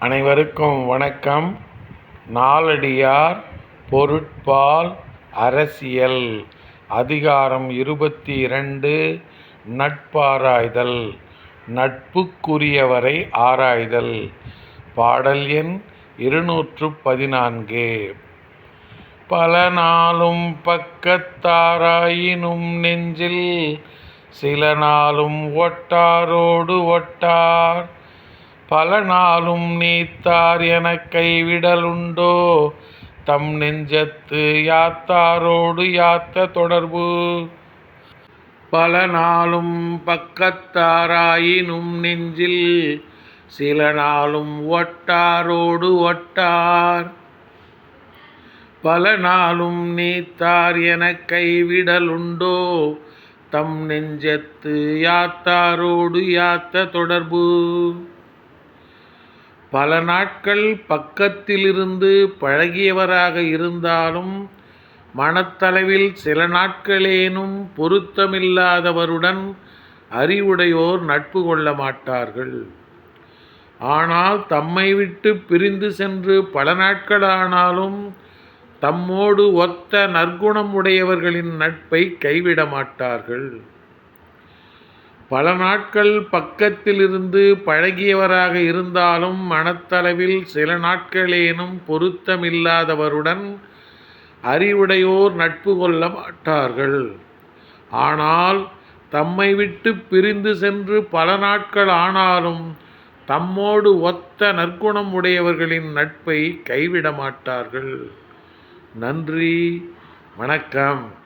அனைவருக்கும் வணக்கம். நாலடியார் பொருட்பால் அரசியல் அதிகாரம் 22 நட்பாராய்தல். நட்புக்குரியவரை ஆராய்தல். பாடல் எண் 214. பல நாளும் பக்கத்தாராயினும் நெஞ்சில் சில நாளும் ஒட்டாரோடு ஒட்டார். பல நாளும் நீத்தார் எனக் கைவிடலுண்டோ தம் நெஞ்சத்து யாத்தாரோடு யாத்த தொடர்பு. பல நாளும் பக்கத்தாராயினும் நெஞ்சில் சில நாளும் ஒட்டாரோடு ஒட்டார். பல நாளும் நீத்தார் எனக் கைவிடலுண்டோ தம் நெஞ்சத்து யாத்தாரோடு யாத்த தொடர்பு. பல நாட்கள் பக்கத்திலிருந்து பழகியவராக இருந்தாலும் மனத்தளவில் சில நாட்களேனும் பொருத்தமில்லாதவருடன் அறிவுடையோர் நட்பு கொள்ள மாட்டார்கள். ஆனால் தம்மை விட்டு பிரிந்து சென்று பல நாட்களானாலும் தம்மோடு ஒத்த நற்குணம் உடையவர்களின் நட்பை கைவிட மாட்டார்கள். பல நாட்கள் பக்கத்திலிருந்து பழகியவராக இருந்தாலும் மனத்தளவில் சில நாட்களேனும் பொருத்தமில்லாதவருடன் அறிவுடையோர் நட்பு கொள்ள மாட்டார்கள். ஆனால் தம்மை விட்டு பிரிந்து சென்று பல நாட்கள் ஆனாலும் தம்மோடு ஒத்த நற்குணம் உடையவர்களின் நட்பை கைவிட மாட்டார்கள். நன்றி, வணக்கம்.